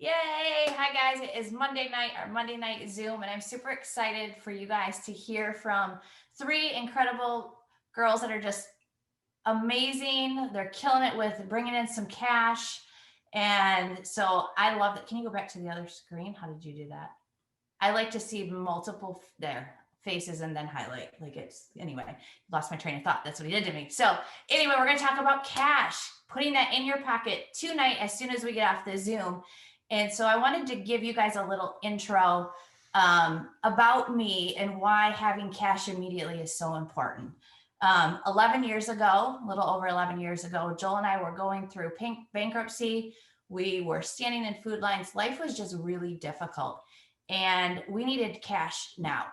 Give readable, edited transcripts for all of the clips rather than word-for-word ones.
Yay! Hi guys, it is Monday night, our Monday night Zoom, and I'm super excited for you guys to hear from three incredible girls that are just amazing. They're killing it with bringing in some cash. And so I love that. Can you go back to the other screen? How did you do that? I like to see multiple there faces and then highlight like it's anyway, lost my train of thought. That's what he did to me. So anyway, we're going to talk about cash, putting that in your pocket tonight as soon as we get off the Zoom. And so I wanted to give you guys a little intro about me and why having cash immediately is so important. 11 years ago, a little over 11 years ago, Joel and I were going through bankruptcy. We were standing in food lines. Life was just really difficult and we needed cash now.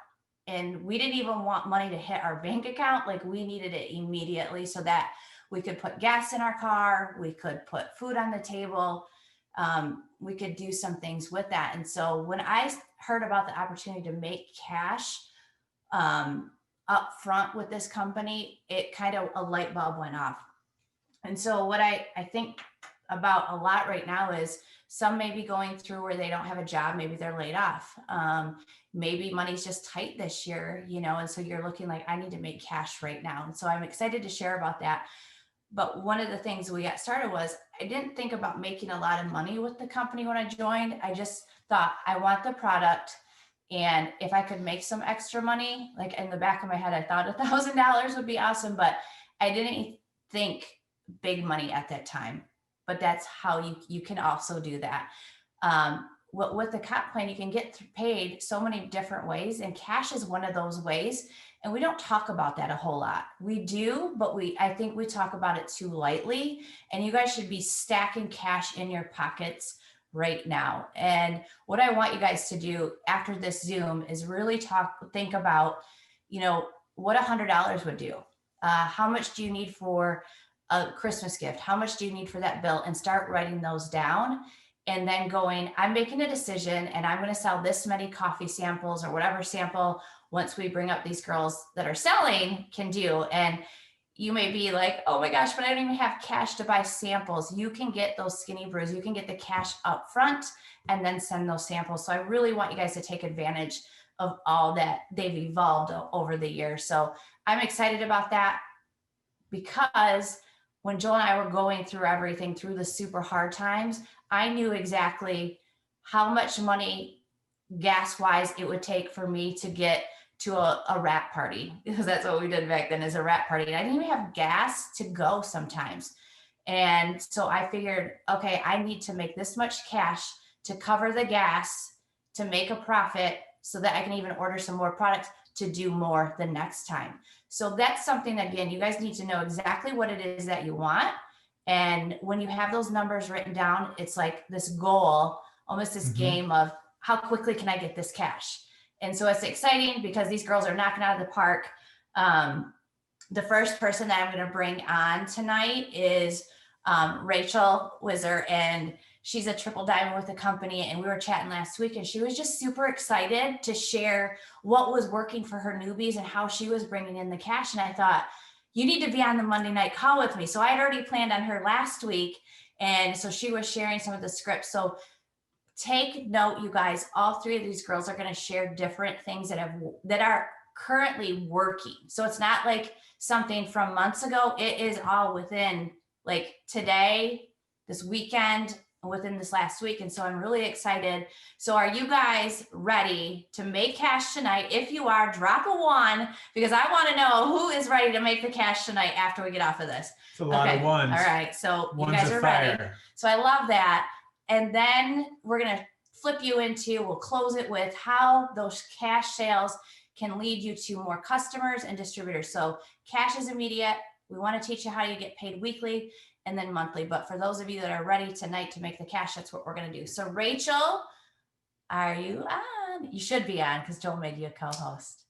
And we didn't even want money to hit our bank account. Like we needed it immediately so that we could put gas in our car, we could put food on the table, we could do some things with that. And so when I heard about the opportunity to make cash up front with this company, it kind of a light bulb went off. And so what I think about a lot right now is some may be going through where they don't have a job. Maybe they're laid off. Maybe money's just tight this year, and so you're looking like, I need to make cash right now. And so I'm excited to share about that. But one of the things we got started was I didn't think about making a lot of money with the company when I joined. I just thought I want the product. And if I could make some extra money, like in the back of my head, I thought $1,000 would be awesome, but I didn't think big money at that time. But that's how you can also do that. With the comp plan, you can get paid so many different ways, and cash is one of those ways. And we don't talk about that a whole lot. We do, but I think we talk about it too lightly. And you guys should be stacking cash in your pockets right now. And what I want you guys to do after this Zoom is really think about, what $100 would do. How much do you need for a Christmas gift? How much do you need for that bill? And start writing those down. And then going, I'm making a decision and I'm going to sell this many coffee samples or whatever sample once we bring up these girls that are selling can do. And you may be like, oh my gosh, but I don't even have cash to buy samples. You can get those skinny brews. You can get the cash up front and then send those samples. So I really want you guys to take advantage of all that they've evolved over the years. So I'm excited about that because when Joel and I were going through everything through the super hard times, I knew exactly how much money gas wise it would take for me to get to a wrap party, because that's what we did back then, is a wrap party. And I didn't even have gas to go sometimes. And so I figured, okay, I need to make this much cash to cover the gas, to make a profit so that I can even order some more products to do more the next time. So that's something, again, you guys need to know exactly what it is that you want. And when you have those numbers written down, it's like this goal, almost this game of how quickly can I get this cash? And so it's exciting because these girls are knocking out of the park. The first person that I'm going to bring on tonight is Rachel Whizzer, and she's a triple diamond with the company. And we were chatting last week and she was just super excited to share what was working for her newbies and how she was bringing in the cash. And I thought, you need to be on the Monday night call with me. So I had already planned on her last week. And so she was sharing some of the scripts. So take note, you guys, all three of these girls are going to share different things that are currently working. So it's not like something from months ago. It is all within like today, this weekend, within this last week. And so I'm really excited. So are you guys ready to make cash tonight? If you are, drop a 1 because I want to know who is ready to make the cash tonight after we get off of this. It's a lot of ones. All right. So ones you guys are fire. ready. So I love that. And then we're going to flip you into, we'll close it with how those cash sales can lead you to more customers and distributors. So cash is immediate. We want to teach you how you get paid weekly and then monthly. But for those of you that are ready tonight to make the cash, that's what we're going to do. So Rachel, are you on? You should be on because Joel made you a co-host.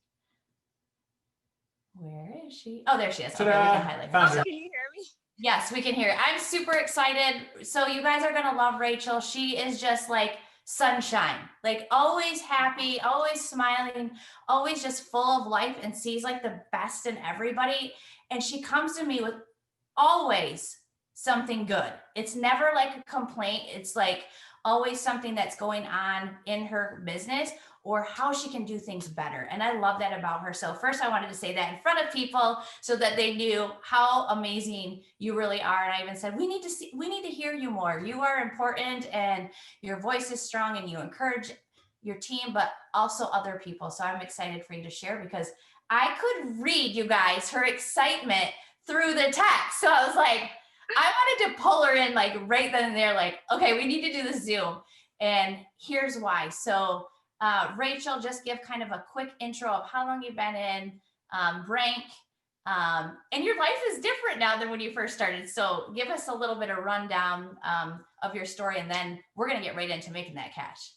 Where is she? Oh, there she is. Okay, we can highlight her. Can you hear me? Yes, we can hear. I'm super excited. So you guys are going to love Rachel. She is just like sunshine, like always happy, always smiling, always just full of life and sees like the best in everybody. And she comes to me with always something good. It's never like a complaint. It's like always something that's going on in her business or how she can do things better. And I love that about her. So first I wanted to say that in front of people so that they knew how amazing you really are. And I even said, we need to hear you more. You are important and your voice is strong and you encourage your team, but also other people. So I'm excited for you to share because I could read, you guys, her excitement through the text. So I was like, I wanted to pull her in like right then and there, like, okay, we need to do the Zoom. And here's why. So Rachel, just give kind of a quick intro of how long you've been in rank. And your life is different now than when you first started. So give us a little bit of rundown of your story, and then we're going to get right into making that cash.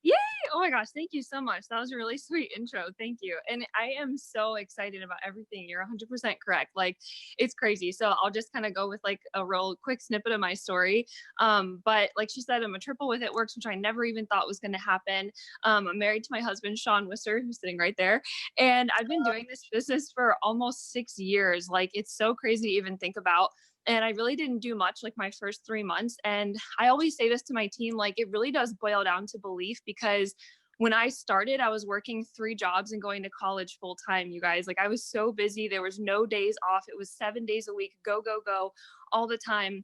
Yay! Oh my gosh, thank you so much. That was a really sweet intro. Thank you. And I am so excited about everything. You're 100% correct. Like, it's crazy. So I'll just kind of go with like a real quick snippet of my story. But like she said, I'm a triple with It Works, which I never even thought was going to happen. I'm married to my husband, Sean Wisser, who's sitting right there. And I've been doing this business for almost 6 years. Like, it's so crazy to even think about. And I really didn't do much like my first 3 months. And I always say this to my team, like, it really does boil down to belief, because when I started, I was working 3 jobs and going to college full time, you guys. Like, I was so busy. There was no days off. It was 7 days a week, go, go, go all the time.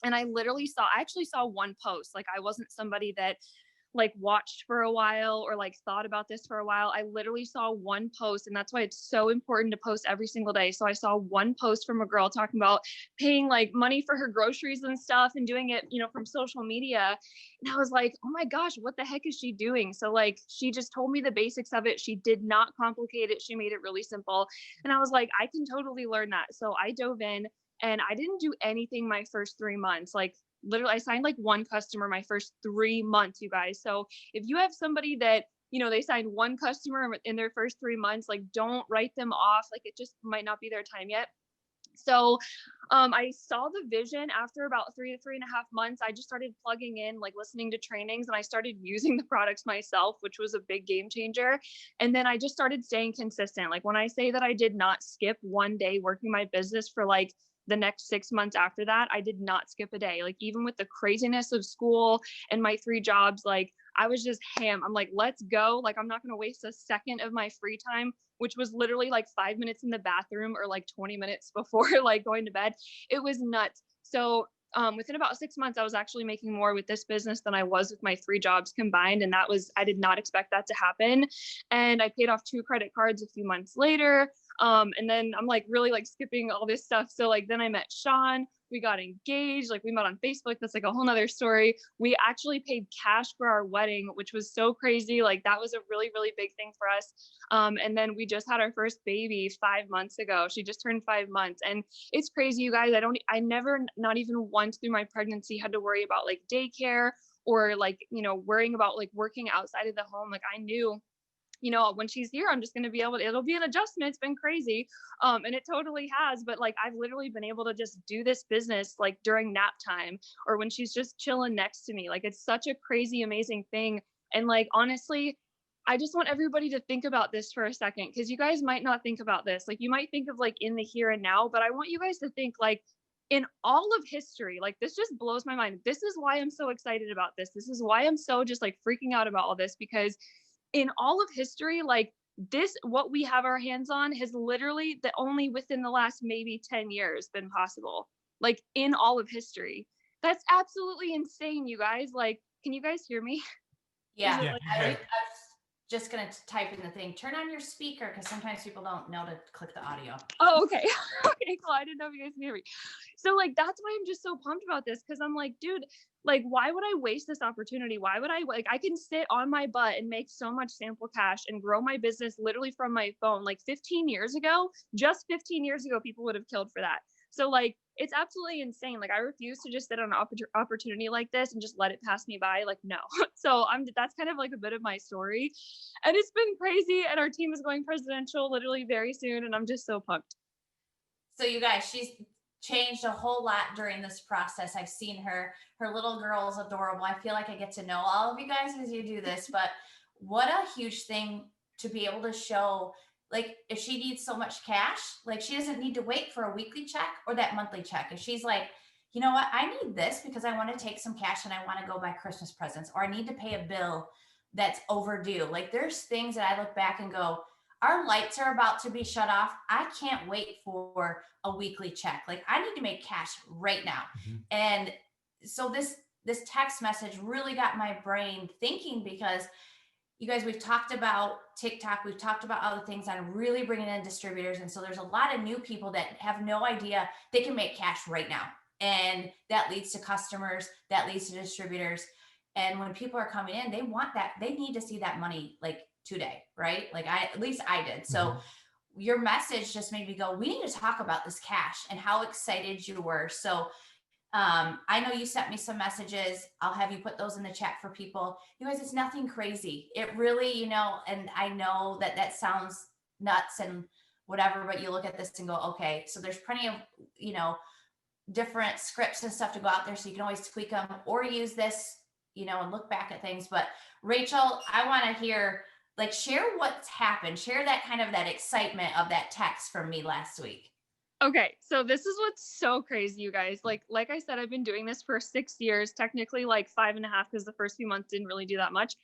And I actually saw one post. Like, I wasn't somebody that like watched for a while or like thought about this for a while. I literally saw one post, and that's why it's so important to post every single day. So I saw one post from a girl talking about paying like money for her groceries and stuff and doing it, from social media. And I was like, oh my gosh, what the heck is she doing? So like, she just told me the basics of it. She did not complicate it. She made it really simple. And I was like, I can totally learn that. So I dove in, and I didn't do anything my first 3 months. Like, literally, I signed like one customer my first 3 months, you guys. So if you have somebody that, they signed one customer in their first 3 months, like, don't write them off. Like, it just might not be their time yet. So I saw the vision after about 3 to 3.5 months. I just started plugging in, like listening to trainings, and I started using the products myself, which was a big game changer. And then I just started staying consistent. Like, when I say that I did not skip one day working my business for like the next 6 months after that, I did not skip a day. Like, even with the craziness of school and my 3 jobs, like, I was just ham. I'm like, let's go. Like, I'm not going to waste a second of my free time, which was literally like 5 minutes in the bathroom or like 20 minutes before like going to bed. It was nuts. So within about 6 months, I was actually making more with this business than I was with my 3 jobs combined. And I did not expect that to happen. And I paid off 2 credit cards a few months later. And then I'm like really like skipping all this stuff. So like, then I met Sean, we got engaged, like we met on Facebook. That's like a whole nother story. We actually paid cash for our wedding, which was so crazy. Like, that was a really, really big thing for us. And then we just had our first baby 5 months ago. She just turned 5 months. And it's crazy, you guys. I never, not even once through my pregnancy, had to worry about like daycare or like, worrying about like working outside of the home. Like, I knew, when she's here, I'm just going to be it'll be an adjustment. It's been crazy. And it totally has, but like, I've literally been able to just do this business like during nap time or when she's just chilling next to me. Like, it's such a crazy, amazing thing. And like, honestly, I just want everybody to think about this for a second, because you guys might not think about this. Like, you might think of like in the here and now, but I want you guys to think like in all of history. Like, this just blows my mind. This is why I'm so excited about this. This is why I'm so just like freaking out about all this, because in all of history, like, this, what we have our hands on has literally only within the last maybe 10 years been possible, like in all of history. That's absolutely insane, you guys. Like, can you guys hear me? Yeah, Like, I was just going to type in the thing, turn on your speaker, because sometimes people don't know to click the audio. oh, okay. Okay, cool. I didn't know if you guys can hear me. So like, that's why I'm just so pumped about this, because I'm like, dude, like, why would I waste this opportunity? Why would I can sit on my butt and make so much sample cash and grow my business literally from my phone. Like, 15 years ago, just 15 years ago, people would have killed for that. So like, it's absolutely insane. Like, I refuse to just sit on an opportunity like this and just let it pass me by. Like, no. So that's kind of like a bit of my story, and it's been crazy. And our team is going presidential literally very soon, and I'm just so pumped. So you guys, she's changed a whole lot during this process. I've seen her little girl is adorable. I feel like I get to know all of you guys as you do this, but what a huge thing to be able to show. Like, if she needs so much cash, like, she doesn't need to wait for a weekly check or that monthly check. If she's like, you know what, I need this because I want to take some cash and I want to go buy Christmas presents, or I need to pay a bill that's overdue. Like there's things that I look back and go, our lights are about to be shut off. I can't wait for a weekly check. Like I need to make cash right now. Mhm. And so this text message really got my brain thinking, because you guys, we've talked about TikTok, we've talked about other things on really bringing in distributors. And so there's a lot of new people that have no idea they can make cash right now. And that leads to customers, that leads to distributors. And when people are coming in, they want that, they need to see that money like today, right? Like at least I did. So Mhm. your message just made me go, we need to talk about this cash and how excited you were. So I know you sent me some messages. I'll have you put those in the chat for people. You guys, it's nothing crazy. It really, and I know that that sounds nuts and whatever, but you look at this and go, okay, so there's plenty of, you know, different scripts and stuff to go out there. So you can always tweak them or use this, and look back at things. But Rachel, I want to hear, like, share what's happened. Share that kind of that excitement of that text from me last week. Okay, so this is what's so crazy, you guys. Like I said, I've been doing this for 6 years, technically like 5.5, because the first few months didn't really do that much.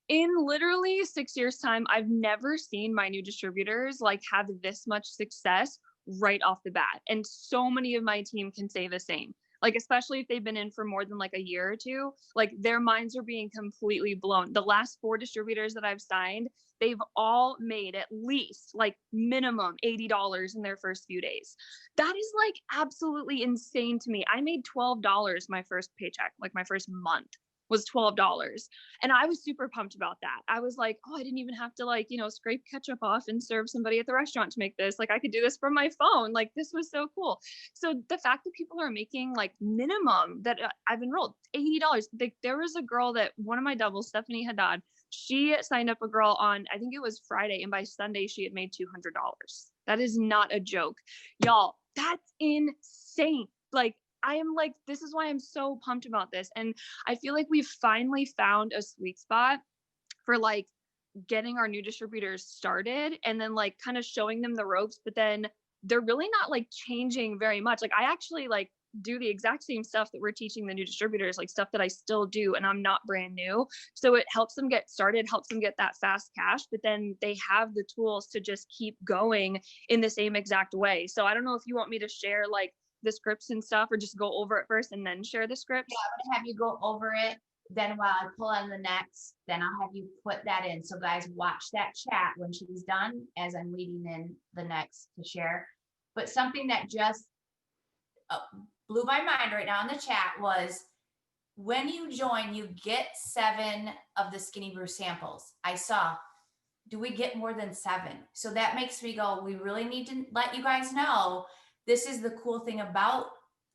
In literally 6 years' time, I've never seen my new distributors like have this much success right off the bat. And so many of my team can say the same. Like, especially if they've been in for more than like a year or two, like their minds are being completely blown. The last 4 distributors that I've signed, they've all made at least like minimum $80 in their first few days. That is like absolutely insane to me. I made $12 my first paycheck, like my first month was $12. And I was super pumped about that. I was like, oh, I didn't even have to like, scrape ketchup off and serve somebody at the restaurant to make this. Like I could do this from my phone. Like this was so cool. So the fact that people are making like minimum that I've enrolled $80. There was a girl that one of my doubles, Stephanie Haddad, she signed up a girl on, I think it was Friday, and by Sunday she had made $200. That is not a joke. Y'all, that's insane. Like I am like, this is why I'm so pumped about this. And I feel like we've finally found a sweet spot for like getting our new distributors started and then like kind of showing them the ropes, but then they're really not like changing very much. Like I actually like do the exact same stuff that we're teaching the new distributors, like stuff that I still do, and I'm not brand new. So it helps them get started, helps them get that fast cash, but then they have the tools to just keep going in the same exact way. So I don't know if you want me to share like the scripts and stuff, or just go over it first and then share the scripts. I'm gonna have you go over it. Then while I pull on the next, then I'll have you put that in. So guys, watch that chat when she's done as I'm leading in the next to share. But something that just uh, blew my mind right now in the chat was, when you join, you get 7 of the Skinny Brew samples. I saw, do we get more than 7? So that makes me go, we really need to let you guys know, this is the cool thing about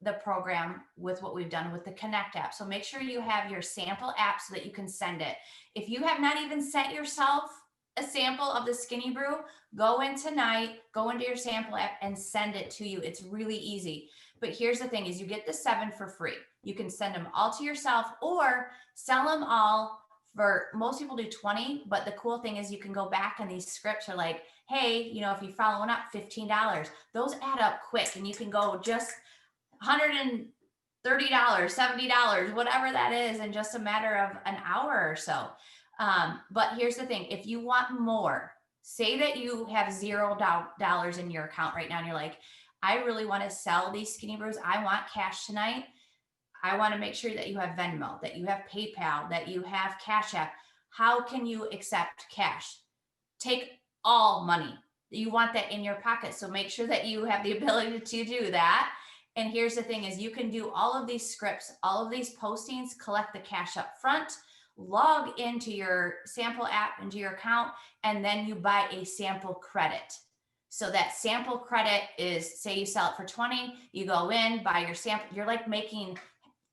the program with what we've done with the Connect app. So make sure you have your sample app so that you can send it. If you have not even sent yourself a sample of the Skinny Brew, go in tonight, go into your sample app and send it to you. It's really easy. But here's the thing is, you get the 7 for free. You can send them all to yourself or sell them all for, most people do 20, but the cool thing is you can go back and these scripts are like, hey, if you follow one up, $15. Those add up quick and you can go just $130, $70, whatever that is, in just a matter of an hour or so. But here's the thing, if you want more, say that you have $0 in your account right now and you're like, I really want to sell these Skinny Brews. I want cash tonight. I want to make sure that you have Venmo, that you have PayPal, that you have Cash App. How can you accept cash? Take all money. You want that in your pocket. So make sure that you have the ability to do that. And here's the thing is, you can do all of these scripts, all of these postings, collect the cash up front, log into your sample app, into your account, and then you buy a sample credit. So that sample credit is, say you sell it for 20, you go in, buy your sample, you're like making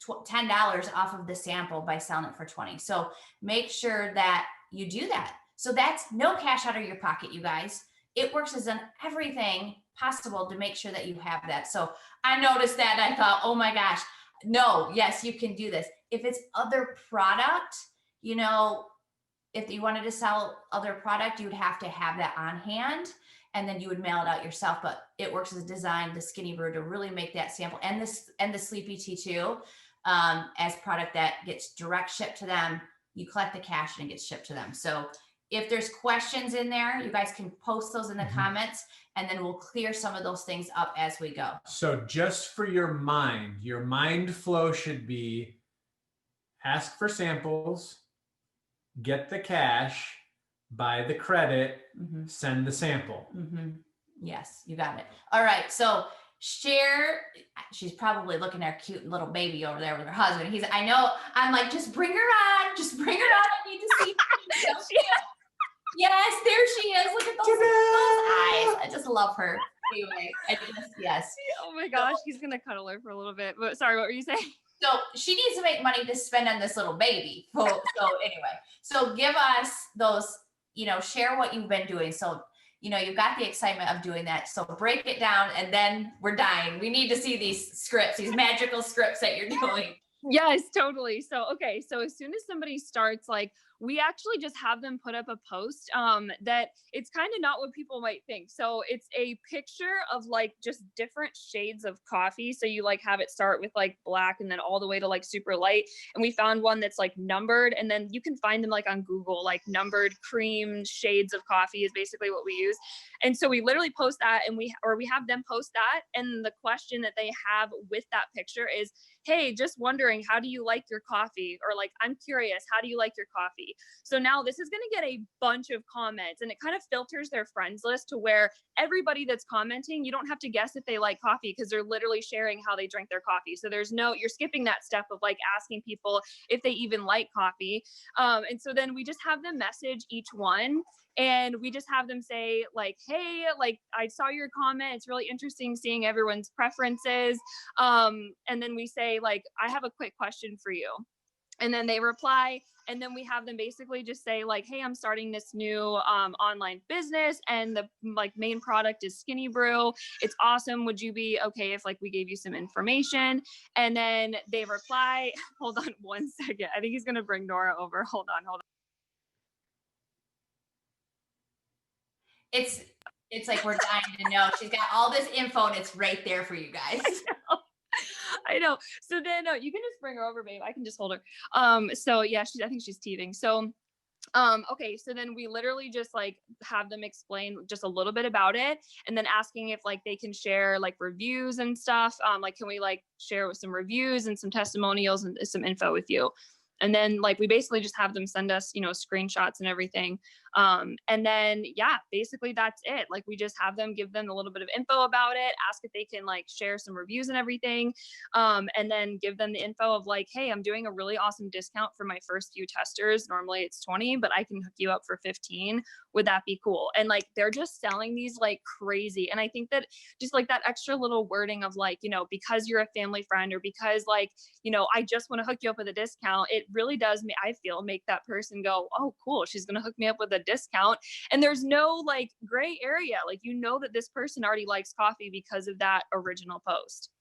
$10 off of the sample by selling it for 20. So make sure that you do that. So that's no cash out of your pocket, you guys. It works as an everything possible to make sure that you have that. So I noticed that and I thought, oh my gosh, no, yes, you can do this. If it's other product, if you wanted to sell other product, you would have to have that on hand. and then you would mail it out yourself. But it works as a design, the Skinny Brew, to really make that sample, and the Sleepy Tea too, as product that gets direct shipped to them. You collect the cash and it gets shipped to them. So if there's questions in there, you guys can post those in the comments, and then we'll clear some of those things up as we go. So just for your mind flow should be ask for samples, get the cash, buy the credit, send the sample. Yes, you got it. All right. So share, she's probably looking at her cute little baby over there with her husband. I know, I'm like, just bring her on. Just bring her on. I need to see. Yes, there she is. Look at those eyes. I just love her. Anyway, yes. Oh my gosh, he's gonna cuddle her for a little bit. But sorry, what were you saying? So she needs to make money to spend on this little baby. So anyway, so give us those, share what you've been doing. So, you've got the excitement of doing that. So break it down, and then we're dying. We need to see these scripts, these magical scripts that you're doing. Yes, totally. So, okay. So as soon as somebody starts, like, we actually just have them put up a post that it's kind of not what people might think. So it's a picture of like just different shades of coffee. So you like have it start with like black and then all the way to like super light. And we found one that's like numbered, and then you can find them like on Google, like numbered cream shades of coffee is basically what we use. And so we literally post that, and we have them post that. And the question that they have with that picture is, hey, just wondering, how do you like your coffee? Or like, I'm curious, how do you like your coffee? So now this is going to get a bunch of comments, and it kind of filters their friends list to where everybody that's commenting, you don't have to guess if they like coffee, because they're literally sharing how they drink their coffee. So you're skipping that step of like asking people if they even like coffee. And so then we just have them message each one, and we just have them say like, hey, like, I saw your comment. It's really interesting seeing everyone's preferences. And then we say like, I have a quick question for you. And then they reply, and then we have them basically just say like, hey, I'm starting this new online business, and the like main product is Skinny Brew. It's awesome. Would you be okay if like we gave you some information? And then they reply, hold on one second. I think he's going to bring Nora over. Hold on. It's like we're dying to know. She's got all this info, and it's right there for you guys. I know. So then you can just bring her over, babe. I can just hold her. So yeah, I think she's teething. So okay, so then we literally just like have them explain just a little bit about it, and then asking if like they can share like reviews and stuff. Like, can we like share with some reviews and some testimonials and some info with you? And then like we basically just have them send us, screenshots and everything. And then, yeah, basically that's it. Like we just have them give them a little bit of info about it, ask if they can like share some reviews and everything. And then give them the info of like, hey, I'm doing a really awesome discount for my first few testers. Normally it's 20, but I can hook you up for 15. Would that be cool? And like, they're just selling these like crazy. And I think that just like that extra little wording of like, because you're a family friend, or because like, I just want to hook you up with a discount. It really does, I feel, make that person go, oh, cool, she's going to hook me up with a discount. And there's no like gray area. Like, that this person already likes coffee because of that original post.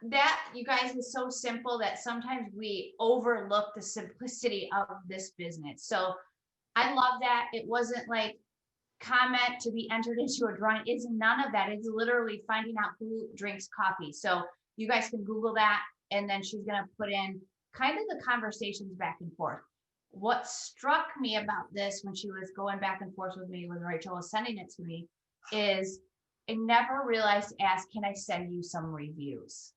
That, you guys, is so simple that sometimes we overlook the simplicity of this business. So I love that. It wasn't like comment to be entered into a drawing. It's none of that. It's literally finding out who drinks coffee. So you guys can Google that, and then she's going to put in kind of the conversations back and forth. What struck me about this when she was going back and forth with me, when Rachel was sending it to me, is I never realized to ask, can I send you some reviews?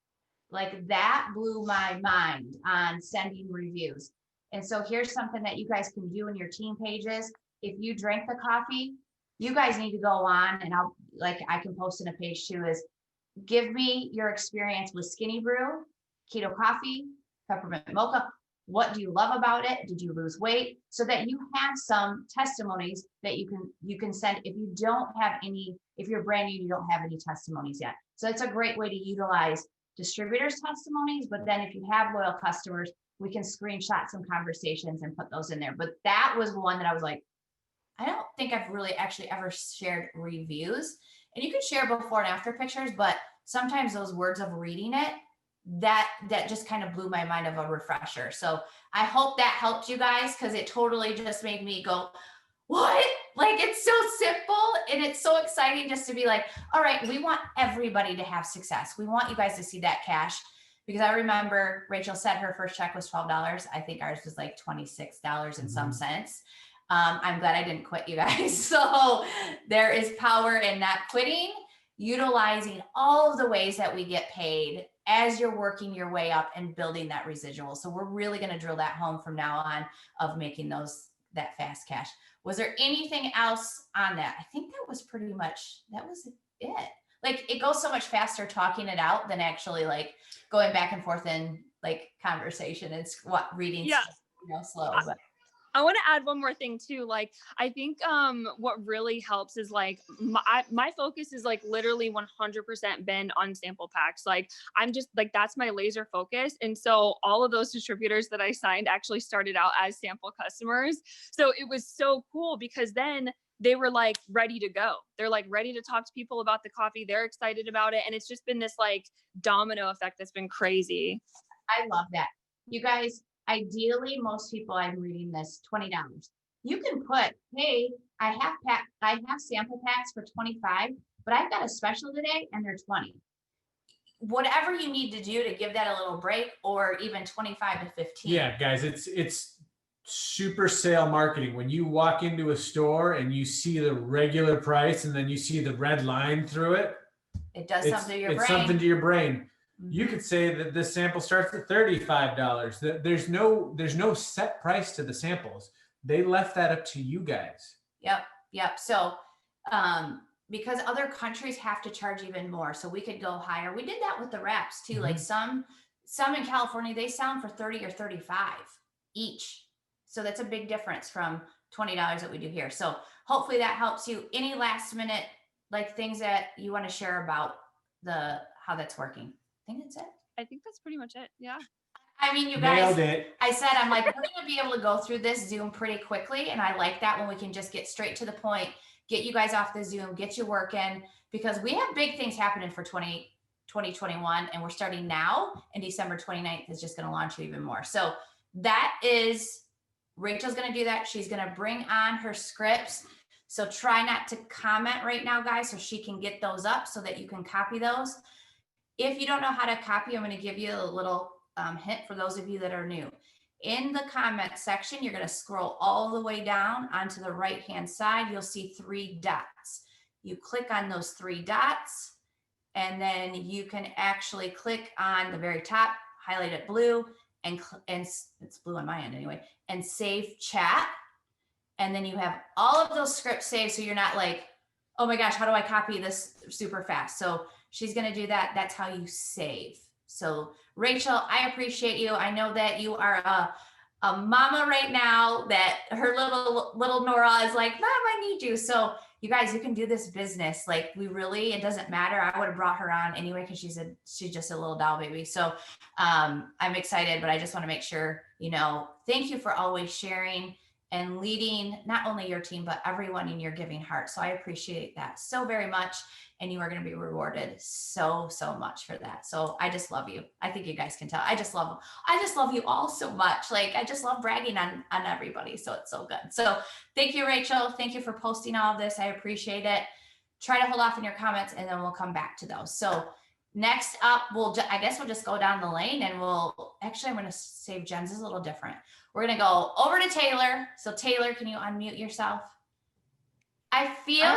Like, that blew my mind on sending reviews. And so here's something that you guys can do in your team pages. If you drink the coffee, you guys need to go on, and I can post in a page too, is give me your experience with Skinny Brew, keto coffee, peppermint mocha. What do you love about it? Did you lose weight? So that you have some testimonies that you can send if you don't have any, if you're brand new, you don't have any testimonies yet. So it's a great way to utilize distributors' testimonies. But then if you have loyal customers, we can screenshot some conversations and put those in there. But that was one that I was like, I don't think I've really actually ever shared reviews. And you can share before and after pictures, but sometimes those words of reading it, that just kind of blew my mind of a refresher. So I hope that helped you guys, because it totally just made me go, what? Like, it's so simple and it's so exciting just to be like, all right, we want everybody to have success. We want you guys to see that cash. Because I remember Rachel said her first check was $12. I think ours was like $26 and some cents. I'm glad I didn't quit, you guys. So there is power in not quitting, utilizing all of the ways that we get paid as you're working your way up and building that residual. So we're really going to drill that home from now on of making that fast cash. Was there anything else on that? I think that was pretty much, that was it. Like, it goes so much faster talking it out than actually like going back and forth in like conversation. It's what reading, Yeah. Slow. But I want to add one more thing too. Like, I think what really helps is like my focus is like literally 100% been on sample packs. Like, I'm just like, that's my laser focus. And so all of those distributors that I signed actually started out as sample customers. So it was so cool because then they were like ready to go. They're like ready to talk to people about the coffee. They're excited about it. And it's just been this like domino effect that's been crazy. I love that. You guys, ideally, most people, I'm reading this, $20. You can put, hey, I have sample packs for 25, but I've got a special today and they're 20. Whatever you need to do to give that a little break, or even 25 to 15. Yeah, guys, it's super sale marketing. When you walk into a store and you see the regular price and then you see the red line through it, it does something to your brain. It's something to your brain. You could say that this sample starts at $35. There's no set price to the samples. They left that up to you guys. Yep. So, because other countries have to charge even more, so we could go higher. We did that with the wraps too. Like some in California, they sell them for 30 or 35 each. So that's a big difference from $20 that we do here. So hopefully that helps you. Any last minute like things that you want to share about how that's working? I think that's it. I think that's pretty much it. Yeah. I mean, you guys, nailed it. I said, I'm like, we're going to be able to go through this Zoom pretty quickly. And I like that when we can just get straight to the point, get you guys off the Zoom, get you working, because we have big things happening for 2021. And we're starting now, and December 29th is just going to launch you even more. So that is, Rachel's going to do that. She's going to bring on her scripts. So try not to comment right now, guys, so she can get those up so that you can copy those. If you don't know how to copy, I'm going to give you a little hint for those of you that are new. In the comment section, you're going to scroll all the way down onto the right-hand side. You'll see 3 dots. You click on those 3 dots, and then you can actually click on the very top, highlight it blue, and it's blue on my end anyway, and save chat. And then you have all of those scripts saved, so you're not like, oh my gosh, how do I copy this super fast? So she's going to do that. That's how you save. So Rachel, I appreciate you. I know that you are a mama right now, that her little Nora is like, Mom, I need you. So you guys, you can do this business. Like, it doesn't matter. I would have brought her on anyway, because she's just a little doll baby. So I'm excited, but I just want to make sure, thank you for always sharing and leading not only your team, but everyone in your giving heart. So I appreciate that so very much. And you are going to be rewarded so, so much for that. So I just love you. I think you guys can tell. I just love you all so much. Like, I just love bragging on everybody. So it's so good. So thank you, Rachel. Thank you for posting all of this. I appreciate it. Try to hold off in your comments, and then we'll come back to those. So next up, I guess we'll just go down the lane, and I'm going to save Jen's is a little different. We're going to go over to Taylor. So Taylor, can you unmute yourself? I feel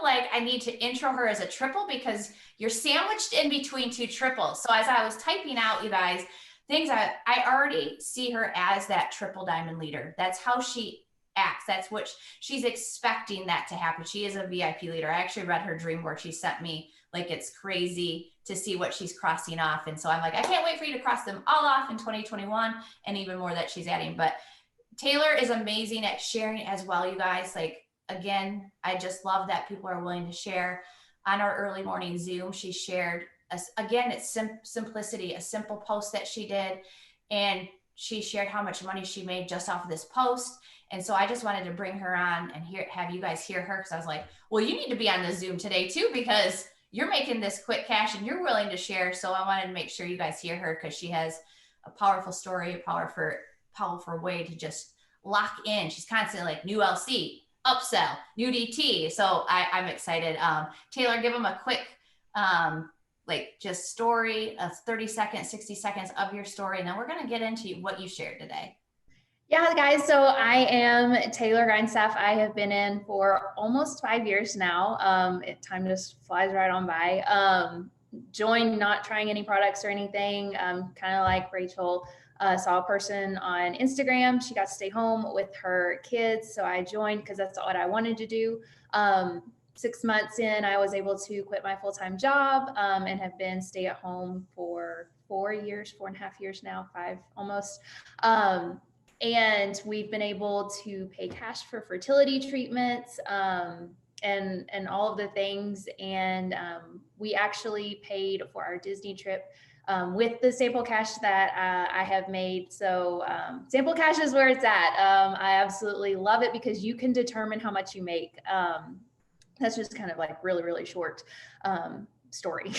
like I need to intro her as a triple, because you're sandwiched in between 2 triples. So as I was typing out, you guys, I already see her as that triple diamond leader. That's how she acts. That's what she's expecting that to happen. She is a VIP leader. I actually read her dream board she sent me. Like, it's crazy to see what she's crossing off. And so I'm like, I can't wait for you to cross them all off in 2021, and even more that she's adding. But Taylor is amazing at sharing as well, you guys. Like, again, I just love that people are willing to share. On our early morning Zoom, she shared, again, it's simplicity, a simple post that she did. And she shared how much money she made just off of this post. And so I just wanted to bring her on and have you guys hear her, because I was like, well, you need to be on the Zoom today too, because you're making this quick cash and you're willing to share. So I wanted to make sure you guys hear her, because she has a powerful story, a powerful way to just lock in. She's constantly like new LC, upsell, new DT. So I'm excited. Taylor, give them a quick, like just story, a 30 seconds, 60 seconds of your story. And then we're going to get into what you shared today. Yeah, guys. So I am Taylor Grindstaff. I have been in for almost 5 years now. Time just flies right on by. Joined not trying any products or anything. Kind of like Rachel, saw a person on Instagram. She got to stay home with her kids. So I joined because that's what I wanted to do. 6 months in, I was able to quit my full-time job and have been stay at home for 4 years, 4.5 years now, 5 almost. And we've been able to pay cash for fertility treatments and all of the things. And we actually paid for our Disney trip with the sample cash that I have made. So sample cash is where it's at. I absolutely love it because you can determine how much you make. That's just kind of like really, really short story.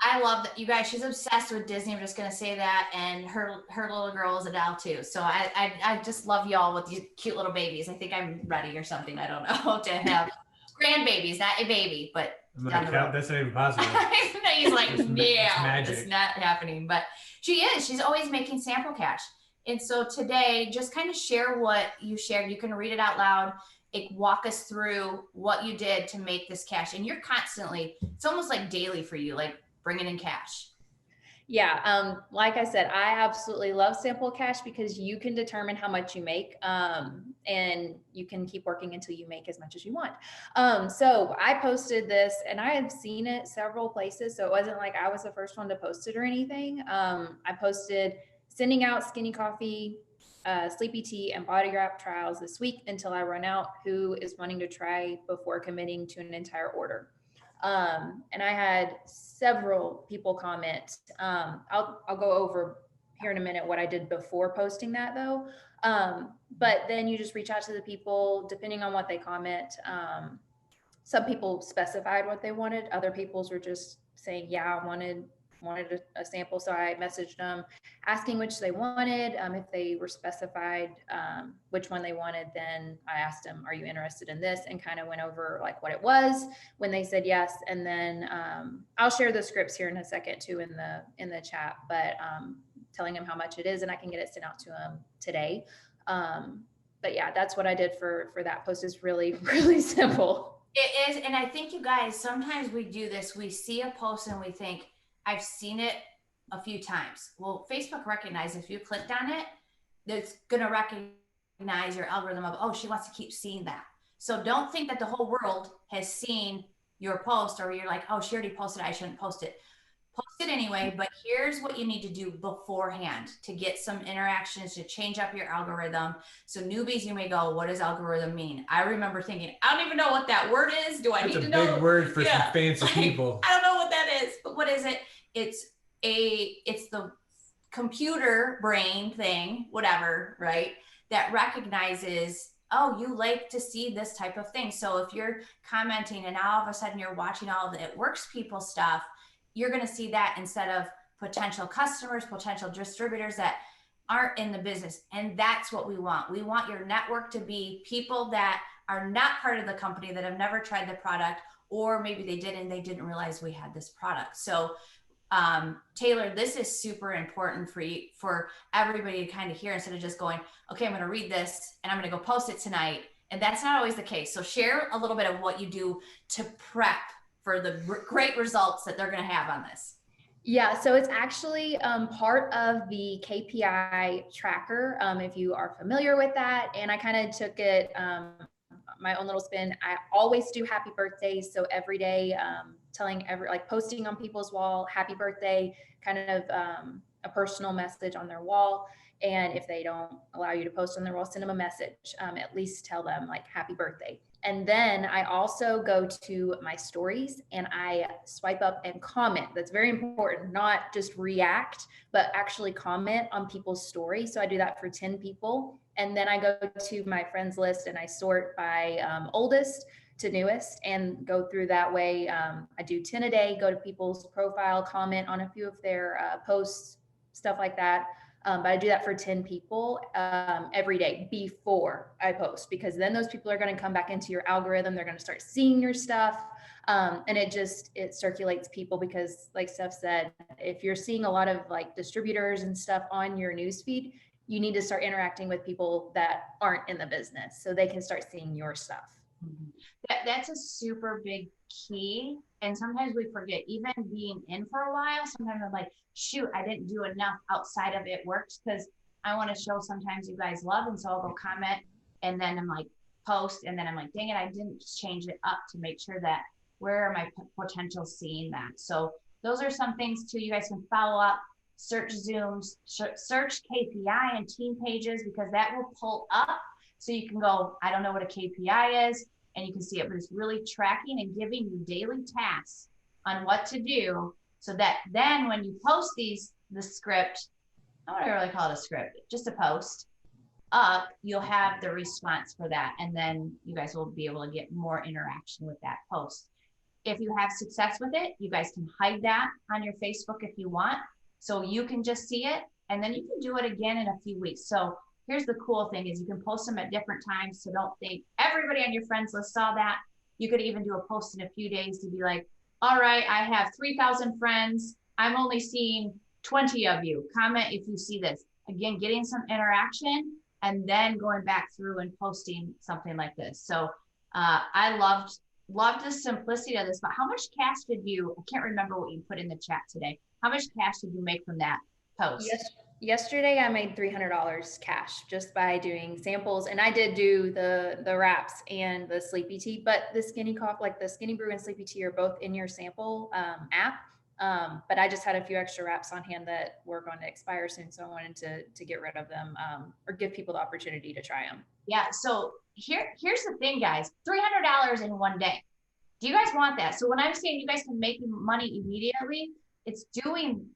I love that, you guys. She's obsessed with Disney. I'm just gonna say that, and her little girl is Adele too. So I just love y'all with these cute little babies. I think I'm ready or something. I don't know to have grandbabies, not a baby, but down the road. That's not even possible. He's like, yeah, it's not happening. But she is. She's always making sample cash. And so today, just kind of share what you shared. You can read it out loud. Walk us through what you did to make this cash. And you're constantly, it's almost like daily for you, like bringing in cash. Yeah, like I said, I absolutely love sample cash because you can determine how much you make, and you can keep working until you make as much as you want. So I posted this, and I have seen it several places, so it wasn't like I was the first one to post it or anything. I posted sending out skinny coffee, sleepy tea, and body wrap trials this week until I run out. Who is wanting to try before committing to an entire order? And I had several people comment. I'll go over here in a minute what I did before posting that though. But then you just reach out to the people depending on what they comment. Some people specified what they wanted. Other people's were just saying, yeah, I wanted a sample. So I messaged them asking which they wanted. If they were specified which one they wanted, then I asked them, are you interested in this? And kind of went over like what it was when they said yes. And then I'll share the scripts here in a second too in the chat, but telling them how much it is, and I can get it sent out to them today. But yeah, that's what I did for that post. Is really, really simple. It is. And I think you guys, sometimes we do this. We see a post and we think, I've seen it a few times. Well, Facebook recognizes if you clicked on it, it's going to recognize your algorithm of, oh, she wants to keep seeing that. So don't think that the whole world has seen your post or you're like, oh, she already posted it, I shouldn't post it. Post it anyway, but here's what you need to do beforehand to get some interactions, to change up your algorithm. So newbies, you may go, what does algorithm mean? I remember thinking, I don't even know what that word is. Do I need to know? It's a big word for some fancy people. I don't know what that is, but what is it? It's the computer brain thing, whatever, right? That recognizes, oh, you like to see this type of thing. So if you're commenting and all of a sudden you're watching all the It Works people stuff, you're going to see that instead of potential customers, potential distributors that aren't in the business. And that's what we want. We want your network to be people that are not part of the company, that have never tried the product, or maybe they did and they didn't realize we had this product. So Taylor, this is super important for you, for everybody to kind of hear, instead of just going, okay, I'm going to read this and I'm going to go post it tonight. And that's not always the case. So share a little bit of what you do to prep for the great results that they're going to have on this. Yeah, so it's actually part of the KPI tracker, if you are familiar with that. And I kind of took it my own little spin. I always do happy birthdays. So every day, posting on people's wall, happy birthday, kind of a personal message on their wall. And if they don't allow you to post on their wall, send them a message, at least tell them like happy birthday. And then I also go to my stories and I swipe up and comment. That's very important, not just react, but actually comment on people's stories. So I do that for 10 people. And then I go to my friends list and I sort by oldest to newest and go through that way. I do 10 a day, go to people's profile, comment on a few of their posts, stuff like that. But I do that for 10 people every day before I post, because then those people are going to come back into your algorithm. They're going to start seeing your stuff. And it circulates people, because like Steph said, if you're seeing a lot of like distributors and stuff on your newsfeed, you need to start interacting with people that aren't in the business so they can start seeing your stuff. That's a super big key. And sometimes we forget, even being in for a while, sometimes I'm like, shoot, I didn't do enough outside of it works, because I want to show sometimes you guys love. And so I'll go comment, and then I'm like, post, and then I'm like, dang it, I didn't change it up to make sure that where are my potentials seeing that. So those are some things too. You guys can follow up, search Zooms, search KPI and team pages, because that will pull up. So you can go, I don't know what a KPI is, and you can see it, but it's really tracking and giving you daily tasks on what to do, so that then when you post the script, I don't really call it a script, just a post up, you'll have the response for that. And then you guys will be able to get more interaction with that post. If you have success with it, you guys can hide that on your Facebook if you want, so you can just see it, and then you can do it again in a few weeks. So here's the cool thing is you can post them at different times. So don't think everybody on your friends list saw that. You could even do a post in a few days to be like, all right, I have 3,000 friends. I'm only seeing 20 of you. Comment if you see this. Again, getting some interaction, and then going back through and posting something like this. So I loved the simplicity of this. But how much cash did you, I can't remember what you put in the chat today. How much cash did you make from that post? Yes. Yesterday, I made $300 cash just by doing samples, and I did do the wraps and the sleepy tea, but the skinny coffee, like the skinny brew and sleepy tea, are both in your sample app. But I just had a few extra wraps on hand that were going to expire soon, so I wanted to get rid of them, or give people the opportunity to try them. Yeah. So here's the thing, guys: $300 in one day. Do you guys want that? So when I'm saying you guys can make money immediately, it's doing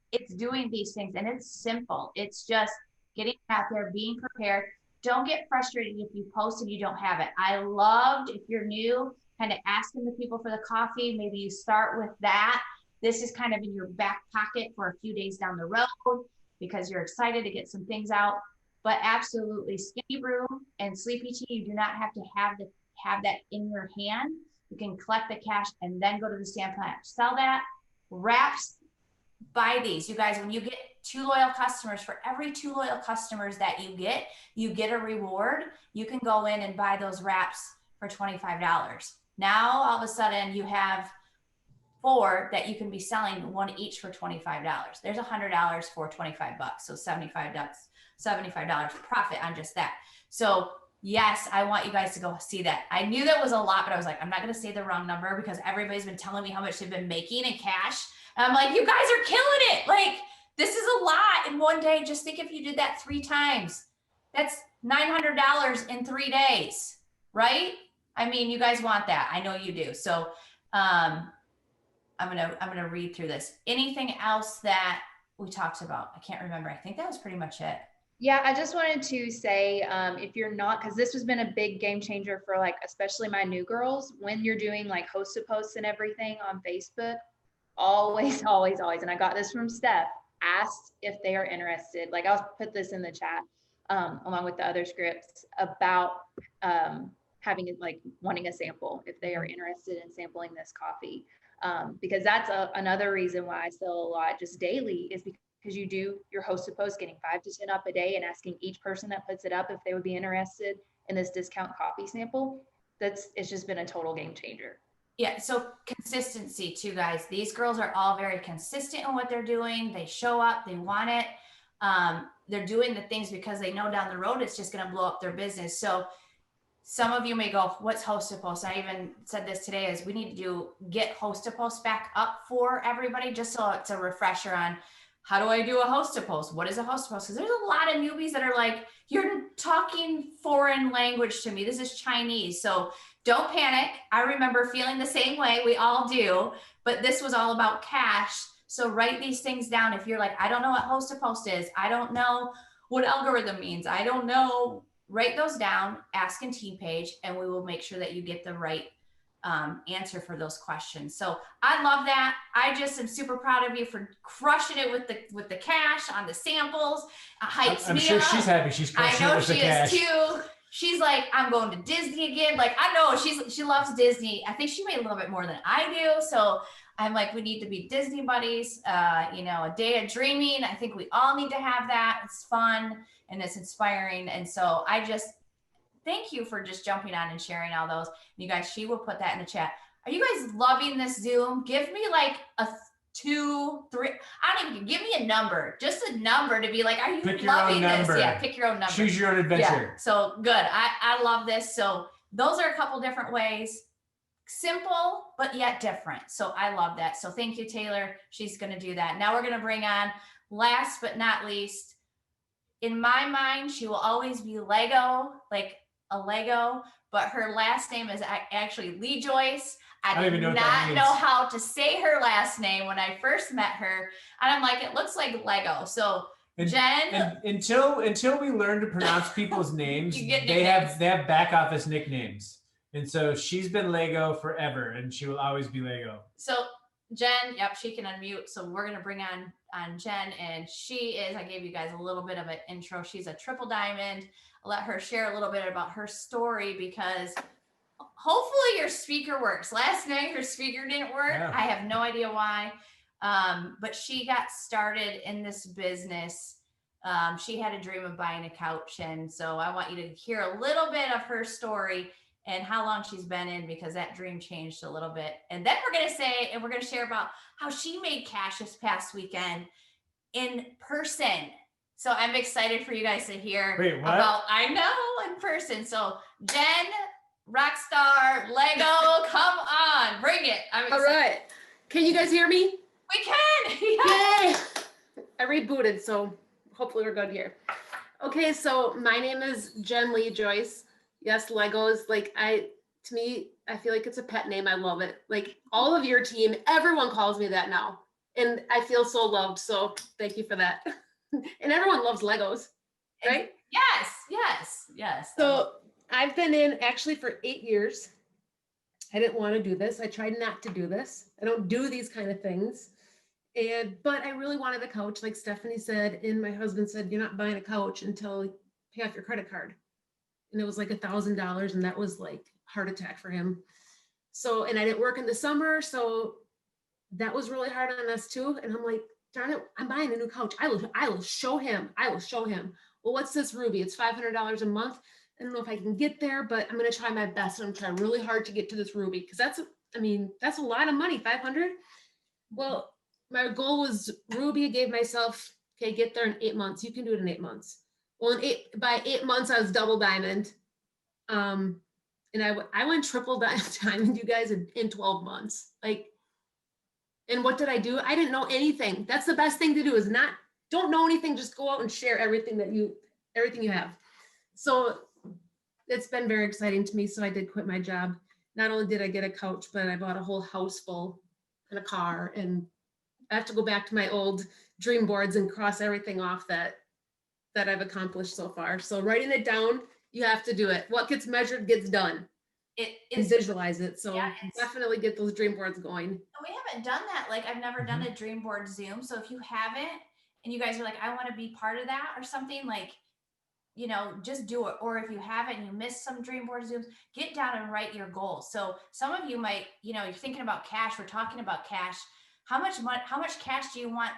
these things, and it's simple. It's just getting out there, being prepared. Don't get frustrated if you post and you don't have it. I loved, if you're new, kind of asking the people for the coffee. Maybe you start with that. This is kind of in your back pocket for a few days down the road, because you're excited to get some things out. But absolutely, skinny brew and sleepy tea, you do not have to have that in your hand. You can collect the cash and then go to the sample app, sell that. Wraps, buy these. You guys, when you get 2 loyal customers, for every 2 loyal customers that you get a reward. You can go in and buy those wraps for $25. Now, all of a sudden, you have 4 that you can be selling, 1 each for $25. There's $100 for $25. So $75 profit on just that. So yes, I want you guys to go see that. I knew that was a lot, but I was like, I'm not going to say the wrong number, because everybody's been telling me how much they've been making in cash. And I'm like, you guys are killing it. Like, this is a lot in one day. Just think if you did that 3 times, that's $900 in 3 days, right? I mean, you guys want that. I know you do. So I'm gonna read through this. Anything else that we talked about? I can't remember. I think that was pretty much it. Yeah, I just wanted to say, if you're not, because this has been a big game changer for like, especially my new girls, when you're doing like host to posts and everything on Facebook, always, and I got this from Steph, asked if they are interested. Like, I'll put this in the chat along with the other scripts about having it, like wanting a sample if they are interested in sampling this coffee. Because that's another reason why I sell a lot just daily, is because you do your host to post, getting 5 to 10 up a day, and asking each person that puts it up if they would be interested in this discount coffee sample. It's just been a total game changer. Yeah, so consistency too, guys. These girls are all very consistent in what they're doing. They show up, they want it. They're doing the things because they know down the road it's just going to blow up their business. So some of you may go, what's host to post? I even said this today, is we need to get host to post back up for everybody, just so it's a refresher on how do I do a host to post? What is a host to post? Because there's a lot of newbies that are like, you're talking foreign language to me. This is Chinese. So don't panic. I remember feeling the same way. We all do. But this was all about cash. So write these things down. If you're like, I don't know what host to post is, I don't know what algorithm means, I don't know, write those down, ask in team page, and we will make sure that you get the right answer for those questions. So I love that. I just am super proud of you for crushing it with the cash on the samples. Hypes I'm me sure up. she's happy. She's I crushing it know with the she cash. is too. She's like, I'm going to Disney again. Like, I know she loves Disney. I think she made a little bit more than I do. So I'm like, we need to be Disney buddies. A day of dreaming. I think we all need to have that. It's fun and it's inspiring. And so I just thank you for just jumping on and sharing all those. And you guys, she will put that in the chat. Are you guys loving this Zoom? Give me like a 2, 3. I don't even give me a number, just a number to be like, are you Pick your loving own this? number. Yeah, pick your own number. Choose your own adventure. Yeah, so good. I love this. So those are a couple different ways. Simple, but yet different. So I love that. So thank you, Taylor. She's going to do that. Now we're going to bring on, last but not least, in my mind, she will always be Lego, like a Lego, but her last name is actually Lee Joyce. I don't even did know what that not means. know how to say her last name when I first met her. And I'm like, it looks like Lego. So Jen. And until we learn to pronounce people's names, You get they nicknames. have back office nicknames. And so she's been Lego forever, and she will always be Lego. So Jen, yep, she can unmute. So we're gonna bring on Jen, and she is. I gave you guys a little bit of an intro. She's a triple diamond. I'll let her share a little bit about her story because hopefully your speaker works. Last night her speaker didn't work. Yeah. I have no idea why, but she got started in this business. She had a dream of buying a couch, and so I want you to hear a little bit of her story and how long she's been in, because that dream changed a little bit. And then we're going to share about how she made cash this past weekend in person. So I'm excited for you guys to hear about, I know, in person. So Jen, Rockstar, Lego, come on, bring it. I'm excited. All right. Can you guys hear me? We can. Yeah. Yay! I rebooted, so hopefully we're good here. Okay, so my name is Jen Lee Joyce. Yes, Legos, to me, I feel like it's a pet name. I love it. Like all of your team, everyone calls me that now. And I feel so loved. So thank you for that. And everyone loves Legos, right? Yes. So I've been in actually for 8 years. I didn't want to do this. I tried not to do this. I don't do these kind of things. But I really wanted a couch, like Stephanie said, and my husband said, you're not buying a couch until you pay off your credit card. And it was like $1,000, and that was like heart attack for him. So, and I didn't work in the summer, so that was really hard on us too. And I'm like, darn it, I'm buying a new couch. I will show him. Well, what's this, Ruby? It's $500 a month. I don't know if I can get there, but I'm going to try my best. And I'm trying really hard to get to this Ruby, because that's a lot of money, 500. Well, my goal was Ruby. I gave myself, okay, get there in 8 months. You can do it in 8 months. Well, by 8 months, I was double diamond. And I went triple diamond, you guys, in 12 months. And what did I do? I didn't know anything. That's the best thing to do, is don't know anything. Just go out and share everything you have. So it's been very exciting to me. So I did quit my job. Not only did I get a couch, but I bought a whole house full and a car. And I have to go back to my old dream boards and cross everything off that I've accomplished so far. So writing it down, you have to do it. What gets measured gets done. It and is. visualize it. So Yeah, definitely get those dream boards going. We haven't done that. Like, I've never done a dream board Zoom. So if you haven't, and you guys are like, I want to be part of that or something, like, just do it. Or if you haven't and you missed some dream board Zooms, get down and write your goals. So some of you might, you're thinking about cash. We're talking about cash. How much cash do you want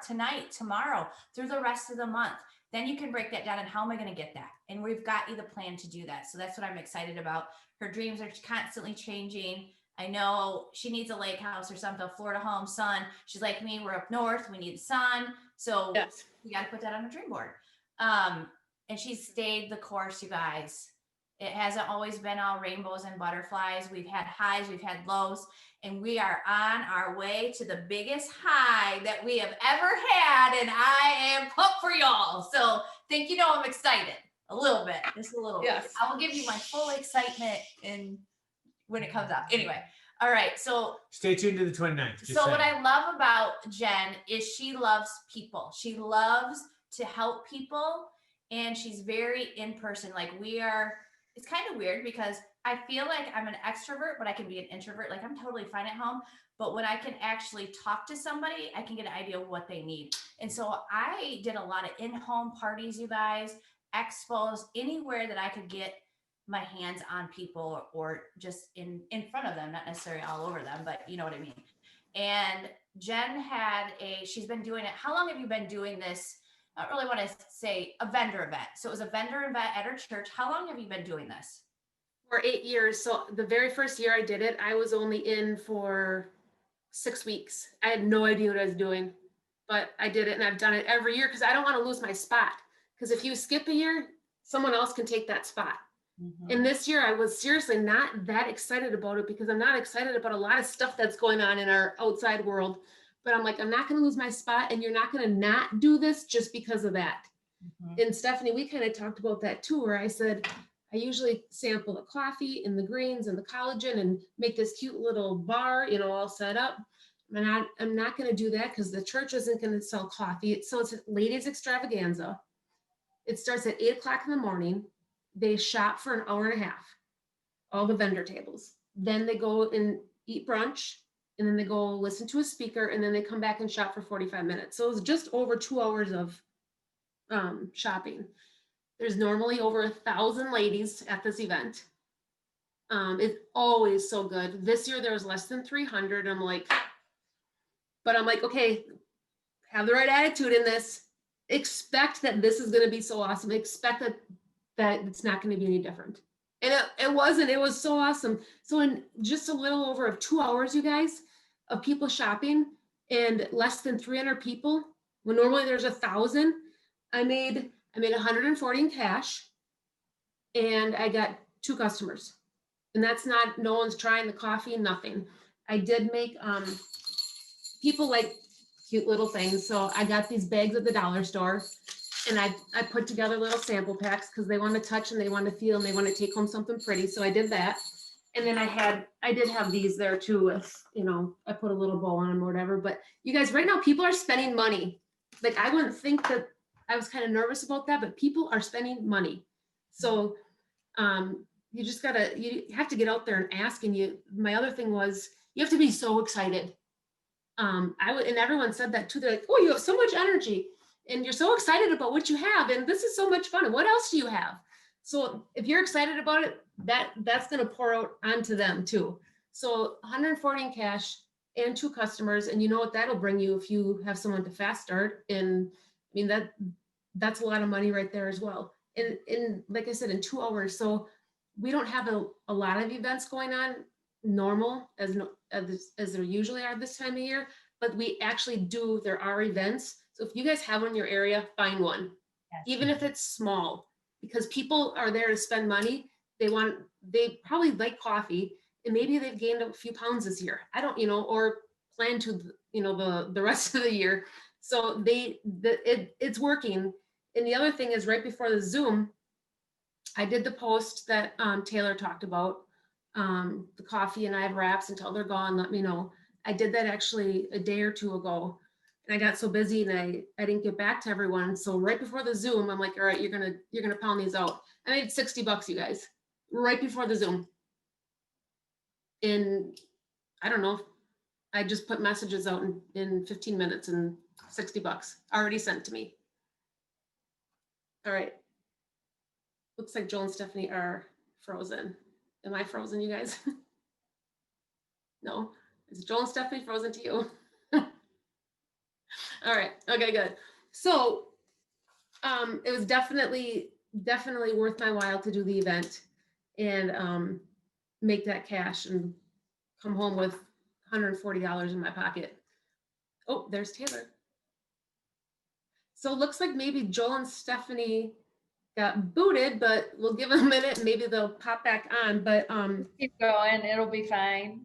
tonight, tomorrow, through the rest of the month? Then you can break that down and how am I going to get that? And we've got you the plan to do that. So that's what I'm excited about. Her dreams are constantly changing. I know she needs a lake house or something, Florida home, sun. She's like me, we're up north, we need sun. So Yes. you got to put that on a dream board. And she's stayed the course, you guys. It hasn't always been all rainbows and butterflies. We've had highs, we've had lows, and we are on our way to the biggest high that we have ever had. And I am pumped for y'all. So I'm excited a little bit, just a little. Yes. I will give you my full excitement when it comes out. Anyway. All right. So stay tuned to the 29th. What I love about Jen is she loves people. She loves to help people, and she's very in person. Like, it's kind of weird because I feel like I'm an extrovert, but I can be an introvert. Like I'm totally fine at home, but when I can actually talk to somebody, I can get an idea of what they need. And so I did a lot of in-home parties, you guys, expos, anywhere that I could get my hands on people or just in front of them, not necessarily all over them, but you know what I mean. And Jen she's been doing it. How long have you been doing this? I don't really want to say a vendor event. So it was a vendor event at her church. How long have you been doing this? For 8 years. So the very first year I did it, I was only in for 6 weeks. I had no idea what I was doing, but I did it, and I've done it every year because I don't want to lose my spot. Because if you skip a year, someone else can take that spot. Mm-hmm. And this year I was seriously not that excited about it because I'm not excited about a lot of stuff that's going on in our outside world. But I'm like, I'm not going to lose my spot, and you're not going to not do this just because of that. Mm-hmm. And Stephanie, we kind of talked about that too, where I said, I usually sample the coffee and the greens and the collagen and make this cute little bar, all set up. And I'm not going to do that because the church isn't going to sell coffee. So it's a ladies extravaganza. It starts at 8 o'clock in the morning. They shop for an hour and a half, all the vendor tables. Then they go and eat brunch, and then they go listen to a speaker, and then they come back and shop for 45 minutes. So it was just over 2 hours of shopping. There's normally over 1,000 ladies at this event. It's always so good. This year there was less than 300. I'm like, okay, have the right attitude in this. Expect that this is going to be so awesome. Expect that it's not going to be any different. And it wasn't. It was so awesome. So in just a little over of 2 hours, you guys, of people shopping and less than 300 people, when normally there's 1,000, I made 140 in cash, and I got 2 customers. And that's not, no one's trying the coffee, nothing. I did make, people like cute little things. So I got these bags at the dollar store, and I put together little sample packs because they want to touch and they want to feel and they want to take home something pretty. So I did that. And then I did have these there too with, I put a little bow on them or whatever. But you guys, right now, people are spending money. Like, I wouldn't think that. I was kind of nervous about that, but people are spending money. So you just you have to get out there and ask. And my other thing was, you have to be so excited. And everyone said that too. They're like, oh, you have so much energy and you're so excited about what you have. And this is so much fun. And what else do you have? So if you're excited about it, that's going to pour out onto them too. So 140 in cash and 2 customers. And you know what that'll bring you if you have someone to fast start. And I mean, that's a lot of money right there as well. And like I said, in 2 hours. So we don't have a lot of events going on normal as there usually are this time of year, but we actually do. There are events. So if you guys have one in your area, find one, Yes. Even if it's small, because people are there to spend money. They probably like coffee, and maybe they've gained a few pounds this year. I don't, or plan to, the rest of the year. So it's working. And the other thing is, right before the Zoom, I did the post that Taylor talked about, the coffee, and I have wraps until they're gone. Let me know. I did that actually a day or 2 ago, and I got so busy and I didn't get back to everyone. So right before the Zoom, I'm like, all right, you're gonna pound these out. I made $60, you guys, right before the Zoom. And I don't know, I just put messages out in 15 minutes, and $60 already sent to me. All right. Looks like Joel and Stephanie are frozen. Am I frozen, you guys? No. Is Joel and Stephanie frozen to you? All right. Okay, good. So it was definitely worth my while to do the event and make that cash and come home with $140 in my pocket. Oh, there's Taylor. So it looks like maybe Joel and Stephanie got booted, but we'll give them a minute and maybe they'll pop back on. But Keep going, it'll be fine.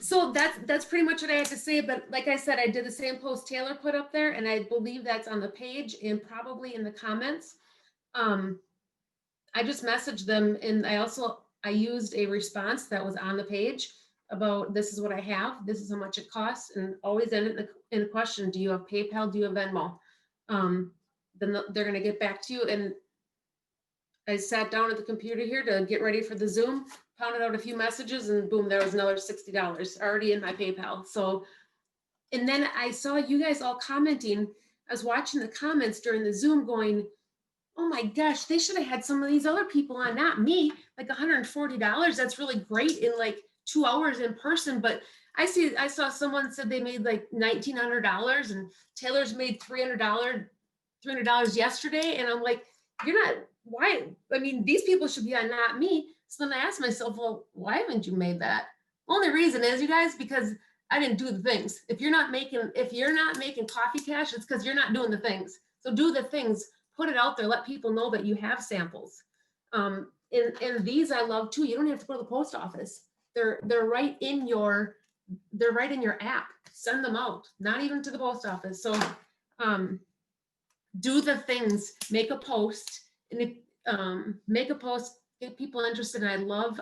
So that's pretty much what I had to say. But like I said, I did the same post Taylor put up there, and I believe that's on the page and probably in the comments. I just messaged them, and I used a response that was on the page about, this is what I have, this is how much it costs, and always end it in a question: do you have PayPal? Do you have Venmo? Then they're going to get back to you. And I sat down at the computer here to get ready for the Zoom, pounded out a few messages, and boom, there was another $60 already in my PayPal. So, and then I saw you guys all commenting. I was watching the comments during the Zoom going, oh my gosh, they should have had some of these other people on, not me. Like $140. That's really great in like 2 hours in person. But I saw someone said they made like $1,900 and Taylor's made $300 yesterday. And I'm like, you're not, why? I mean, these people should be on, not me. So then I asked myself, well, why haven't you made that? Only reason is, you guys, because I didn't do the things. If you're not making coffee cash, it's because you're not doing the things. So do the things, put it out there, let people know that you have samples. And these I love too. You don't have to go to the post office. They're right in your app. Send them out, not even to the post office. So do the things, make a post, and if, make a post, get people interested. And I love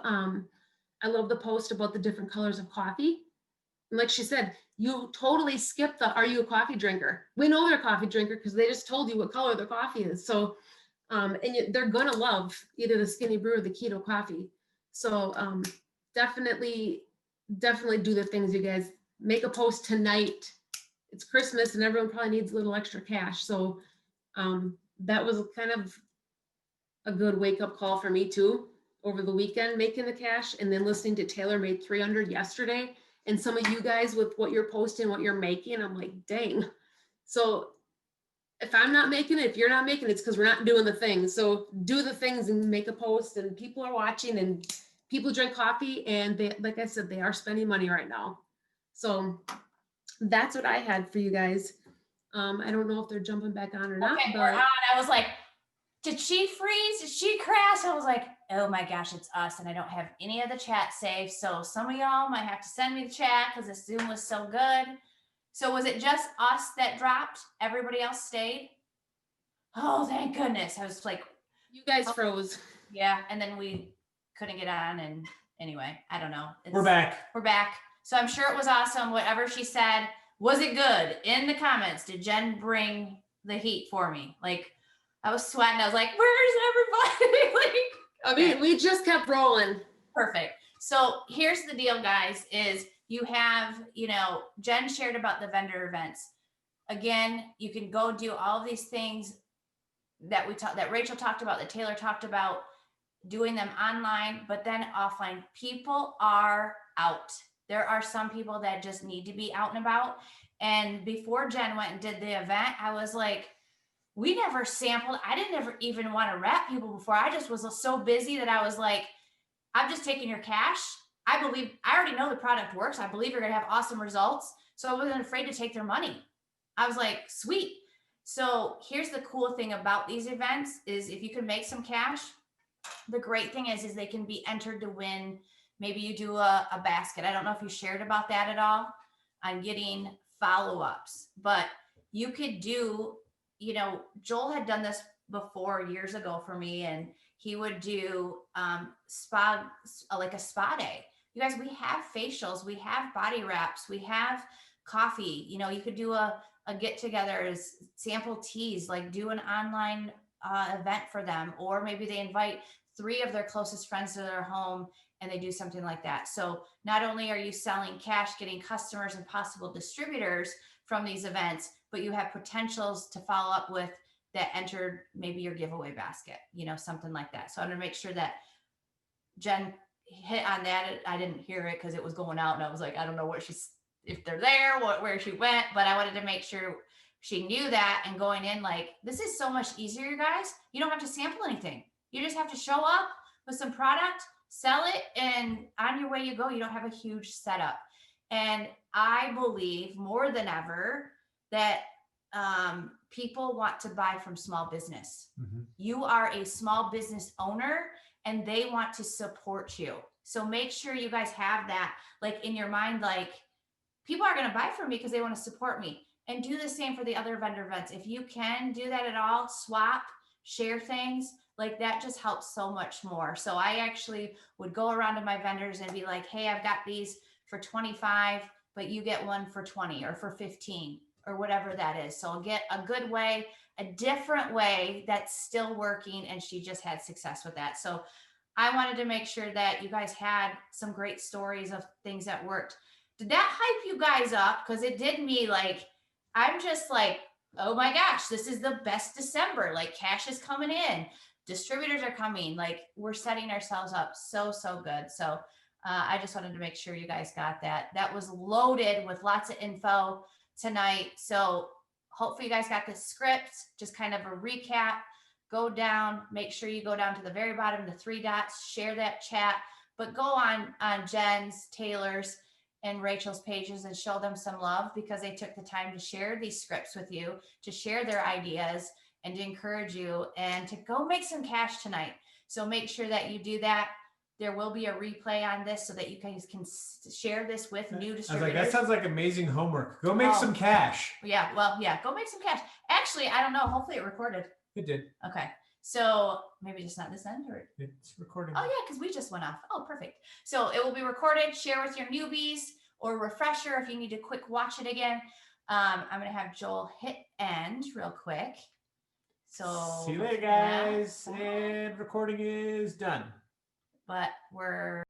the post about the different colors of coffee. And like she said, you totally skip the, are you a coffee drinker? We know they're a coffee drinker because they just told you what color their coffee is. So, they're gonna love either the Skinny Brew or the keto coffee. So definitely do the things, you guys. Make a post tonight. It's Christmas and everyone probably needs a little extra cash. So that was kind of a good wake up call for me too, over the weekend, making the cash and then listening to Taylor made 300 yesterday. And some of you guys with what you're posting, what you're making, I'm like, dang. So if I'm not making it, if you're not making it, it's because we're not doing the things. So do the things and make a post, and people are watching and people drink coffee, and they, like I said, they are spending money right now. So that's what I had for you guys. I don't know if they're jumping back on or not. Okay, but we're on. I was like, did she freeze? Did she crash? I was like, oh my gosh, it's us. And I don't have any of the chat saved. So some of y'all might have to send me the chat because this Zoom was so good. So was it just us that dropped? Everybody else stayed? Oh, thank goodness. I was like, you guys froze. yeah. And then we couldn't get on. And anyway, I don't know. We're back. We're back. So I'm sure it was awesome. Whatever she said, was it good? In the comments, did Jen bring the heat for me? Like, I was sweating. I was like, where's everybody? Like, okay. We just kept rolling. Perfect. So here's the deal, guys, is you have, Jen shared about the vendor events. Again, you can go do all of these things that that Rachel talked about, that Taylor talked about, doing them online, but then offline. People are out. There are some people that just need to be out and about. And before Jen went and did the event, I was like, we never sampled. I didn't ever even want to wrap people before. I just was so busy that I was like, I'm just taking your cash. I already know the product works. I believe you're going to have awesome results. So I wasn't afraid to take their money. I was like, sweet. So here's the cool thing about these events is if you can make some cash, the great thing is they can be entered to win. Maybe you do a basket. I don't know if you shared about that at all on getting follow-ups, but you could do, Joel had done this before years ago for me, and he would do like a spa day. You guys, we have facials, we have body wraps, we have coffee. You could do a get together as sample teas, like do an online event for them, or maybe they invite 3 of their closest friends to their home and they do something like that. So not only are you selling cash, getting customers and possible distributors from these events, but you have potentials to follow up with that entered maybe your giveaway basket, something like that. So I'm gonna make sure that Jen hit on that. I didn't hear it because it was going out and I was like, I don't know if they're there, where she went, but I wanted to make sure she knew that, and going in like, this is so much easier, you guys. You don't have to sample anything. You just have to show up with some product, sell it, and on your way you go. You don't have a huge setup. And I believe more than ever that people want to buy from small business. Mm-hmm. You are a small business owner and they want to support you. So make sure you guys have that like in your mind, like people are going to buy from me because they want to support me. And do the same for the other vendor events. If you can do that at all, swap, share things, like that just helps so much more. So I actually would go around to my vendors and be like, hey, I've got these for 25, but you get one for 20 or for 15 or whatever that is. So I'll get a good way. a different way that's still working, and she just had success with that. So I wanted to make sure that you guys had some great stories of things that worked. Did that hype you guys up? Because it did me. Like, I'm just like, oh my gosh, this is the best December. Like, cash is coming in, distributors are coming, like we're setting ourselves up so good. So I just wanted to make sure you guys got that. That was loaded with lots of info tonight. So hopefully you guys got this script, just kind of a recap. Go down, make sure you go down to the very bottom, the 3 dots, share that chat, but go on Jen's, Taylor's, and Rachel's pages and show them some love, because they took the time to share these scripts with you, to share their ideas, and to encourage you, and to go make some cash tonight. So make sure that you do that. There will be a replay on this so that you guys can share this with new I was distributors. like, that sounds like amazing homework. Go make some cash. Yeah, well, yeah, go make some cash. Actually, I don't know. Hopefully it recorded. It did. Okay. So maybe just not this end, or It's recording. oh yeah, because we just went off. Oh, perfect. So it will be recorded. Share with your newbies, or refresher if you need to quick watch it again. I'm gonna have Joel hit end real quick. So see you later, guys. And recording is done. But we're